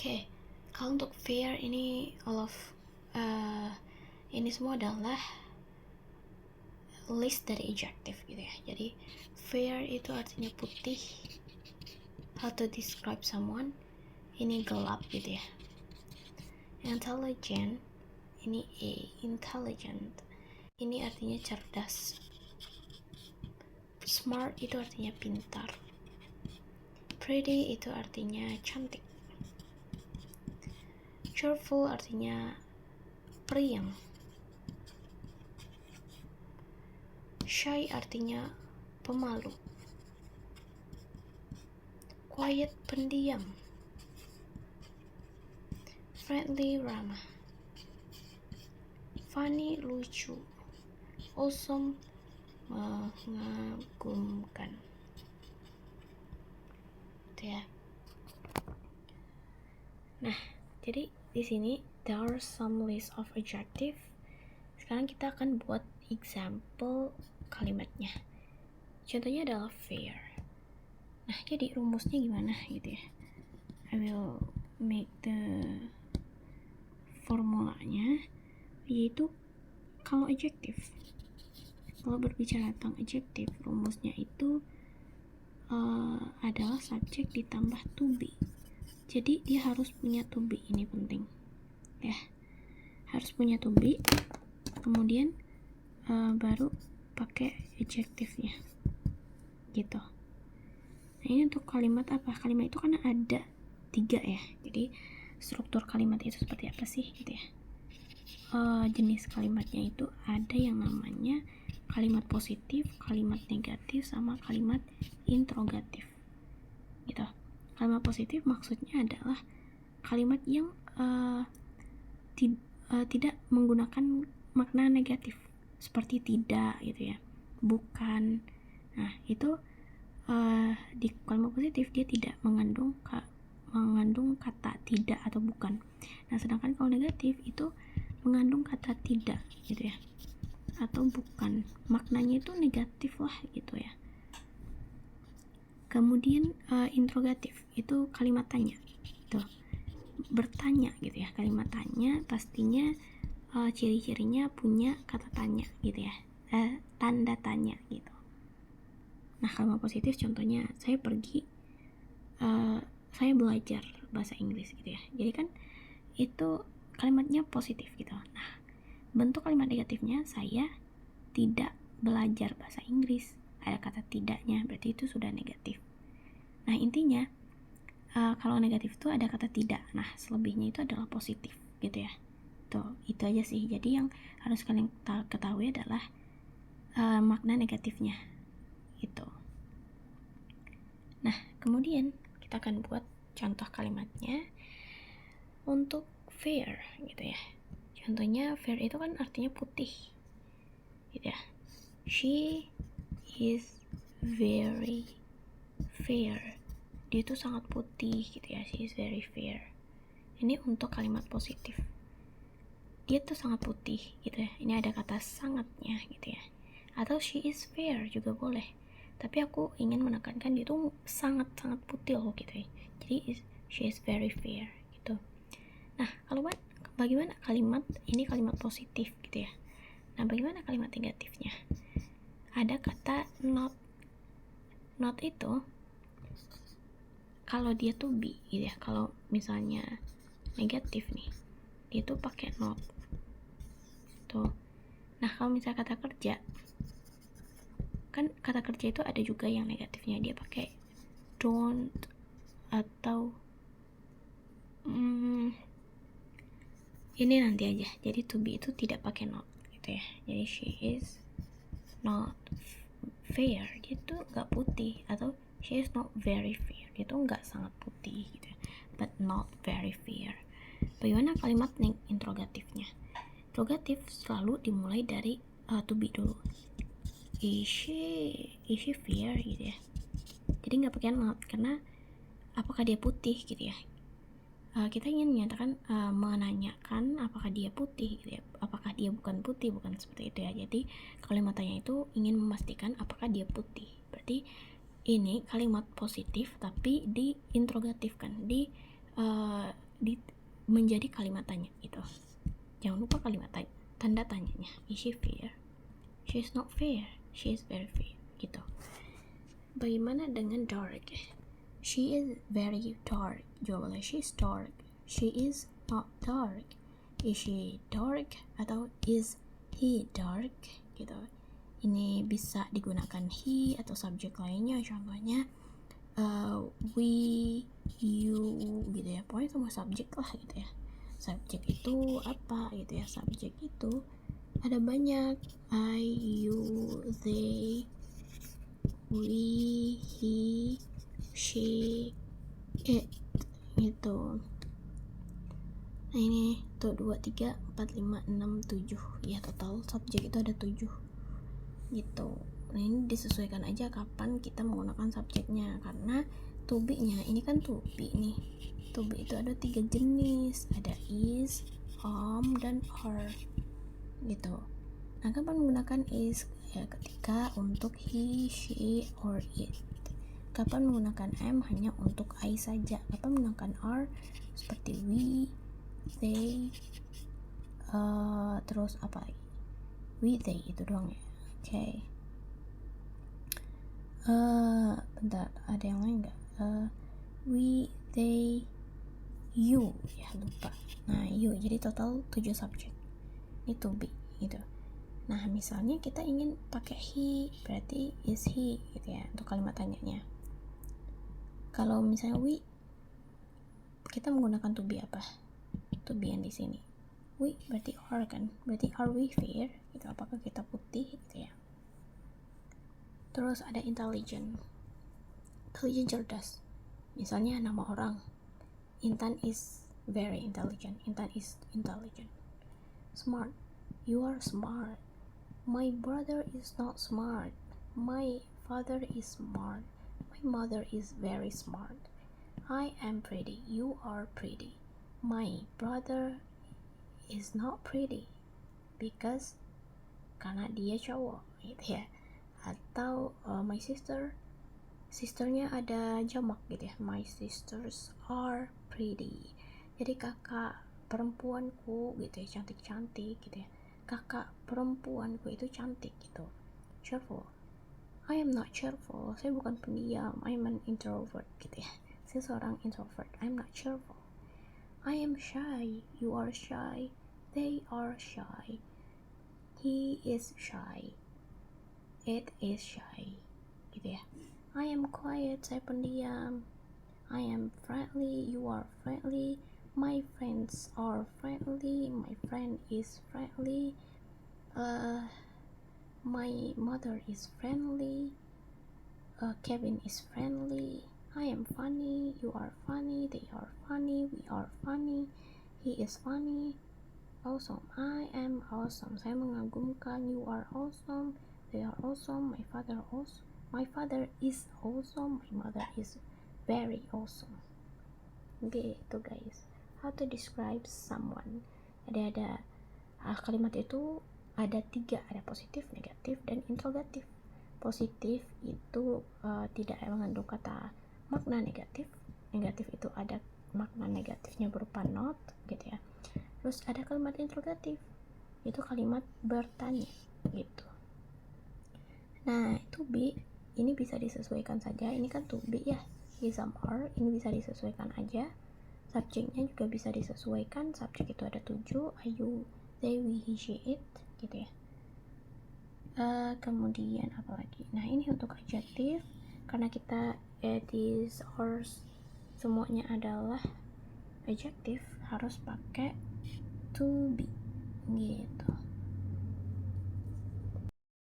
Oke, kalau untuk fair ini ini semua adalah list dari adjective gitu ya. Jadi fair itu artinya putih. How to describe someone, ini gelap gitu ya. Intelligent, ini intelligent, ini artinya cerdas. Smart itu artinya pintar. Pretty itu artinya cantik. Cheerful artinya periang. Shy artinya pemalu. Quiet pendiam. Friendly ramah. Funny lucu. Awesome mengagumkan. Itu ya. Nah, jadi di sini there are some list of adjective. Sekarang kita akan buat example kalimatnya. Contohnya adalah fair. Nah, jadi rumusnya gimana gitu ya. I will make the formulanya, yaitu kalau berbicara tentang adjective, rumusnya itu adalah subjek ditambah to be. Jadi dia harus punya to be, ini penting ya, harus punya to be, kemudian baru pakai adjective-nya gitu. Nah, ini untuk kalimat apa? Kalimat itu kan ada 3 ya, jadi struktur kalimat itu seperti apa sih gitu ya. Jenis kalimatnya itu ada yang namanya kalimat positif, kalimat negatif, sama kalimat interrogatif gitu. Kalimat positif maksudnya adalah kalimat yang tidak menggunakan makna negatif, seperti tidak gitu ya, bukan. Nah, itu di kalimat positif dia tidak mengandung kata tidak atau bukan. Nah, sedangkan kalau negatif itu mengandung kata tidak gitu ya, atau bukan, maknanya itu negatif lah gitu ya. Kemudian interrogatif itu kalimat tanya gitu, bertanya gitu ya. Kalimat tanya pastinya ciri-cirinya punya kata tanya gitu ya, tanda tanya gitu. Nah, kalimat positif contohnya saya pergi, saya belajar bahasa Inggris gitu ya. Jadi kan itu kalimatnya positif gitu. Nah, bentuk kalimat negatifnya saya tidak belajar bahasa Inggris, ada kata tidaknya, berarti itu sudah negatif. Nah, intinya kalau negatif itu ada kata tidak. Nah, selebihnya itu adalah positif gitu ya. Tuh, itu aja sih. Jadi yang harus kalian ketahui adalah makna negatifnya itu. Nah, kemudian kita akan buat contoh kalimatnya untuk fair gitu ya. Contohnya fair itu kan artinya putih gitu ya. She is very fair. Dia itu sangat putih gitu ya. She is very fair. Ini untuk kalimat positif. Dia tuh sangat putih gitu ya. Ini ada kata sangatnya gitu ya. Atau she is fair juga boleh. Tapi aku ingin menekankan dia tuh sangat-sangat putih loh gitu ya. Jadi she is very fair gitu. Nah, kalau bagaimana kalimat ini, kalimat positif gitu ya. Nah, bagaimana kalimat negatifnya? Ada kata not. Not itu kalau dia tuh be gitu ya. Kalau misalnya negatif nih, dia tuh pakai not tuh. Nah, kalau misalnya kata kerja, kan kata kerja itu ada juga yang negatifnya, dia pakai don't atau ini nanti aja. Jadi to be itu tidak pakai not gitu ya. Jadi she is not fair, dia tuh nggak putih. Atau she is not very fair, dia tuh nggak sangat putih gitu ya, but not very fair. Bagaimana kalimat interrogatifnya? Interrogatif selalu dimulai dari to be dulu. Is she fair gitu ya. Jadi nggak pakai not, karena apakah dia putih gitu ya. Kita ingin menyatakan menanyakan apakah dia putih gitu ya. Apakah dia bukan putih, bukan seperti itu ya. Jadi kalimat tanya itu ingin memastikan apakah dia putih. Berarti ini kalimat positif tapi diinterogatifkan, menjadi kalimat tanya gitu. Jangan lupa kalimat tanda tanyanya. Is she fair? She is not fair. She is very fair gitu. Bagaimana dengan dark? She is very dark. Jawabannya she is dark. She is not dark. Is she dark atau is he dark gitu. Ini bisa digunakan he atau subjek lainnya. Contohnya we, you gitu ya. Pokoknya semua subjek lah gitu ya. Subjek itu apa gitu ya. Subjek itu ada banyak. I, you, they, we, he, she, it gitu. Nah ini tuh 2, 3, 4, 5, 6, 7 ya, total subjek itu ada 7 gitu. Nah ini disesuaikan aja kapan kita menggunakan subjeknya, karena to be nya ini kan to be nih. To be itu ada 3 jenis, ada is, dan are gitu. Nah kapan menggunakan is? Ya ketika untuk he, she, or it. Kapan menggunakan am? Hanya untuk I saja. Kapan menggunakan are? Seperti we, they, terus apa? We, they itu doang ya. Oke. Bentar, ada yang lain nggak? We, they, you ya, lupa. Nah you, jadi total 7 subjek. Ini to be gitu. Nah misalnya kita ingin pakai he, berarti is he gitu ya untuk kalimat tanyanya. Kalau misalnya we, kita menggunakan to be apa? To be yang di sini. We berarti are kan? Berarti are we fair? Gitu. Apakah kita putih gitu ya? Terus ada intelligent. Intelligent, cerdas. Misalnya nama orang. Intan is very intelligent. Intan is intelligent. Smart. You are smart. My brother is not smart. My father is smart. My mother is very smart. I am pretty. You are pretty. My brother is not pretty because karena dia cowok gitu ya. Atau my sisternya ada jamak gitu ya. My sisters are pretty. Jadi kakak perempuanku gitu ya, cantik-cantik gitu ya. Kakak perempuanku itu cantik gitu. Cheerful. I am not cheerful. Saya bukan pendiam. I am an introvert gitu ya. Saya seorang introvert. I am not cheerful. I am shy. You are shy. They are shy. He is shy. It is shy. Gitu ya. I am quiet. Saya pendiam. I am friendly. You are friendly. My friends are friendly. My friend is friendly. My mother is friendly. Kevin is friendly. I am funny. You are funny. They are funny. We are funny. He is funny. Awesome. I am awesome. Saya mengagumkan. You are awesome. They are awesome. My father awesome. My father is awesome. My mother is very awesome. Gitu guys. How to describe someone. Ada kalimat itu ada 3, ada positif, negatif, dan interrogatif. Positif itu tidak mengandung kata makna negatif. Negatif itu ada makna negatifnya berupa not gitu ya. Terus ada kalimat interrogatif, itu kalimat bertanya gitu. Nah to be ini bisa disesuaikan saja. Ini kan to be ya, is, are, ini bisa disesuaikan aja. Subjeknya juga bisa disesuaikan. Subjek itu ada 7, I, you, they, we, he, she, it gitu ya. Kemudian apa lagi? Nah ini untuk adjektif, karena kita these, ours semuanya adalah adjektif, harus pakai to be gitu.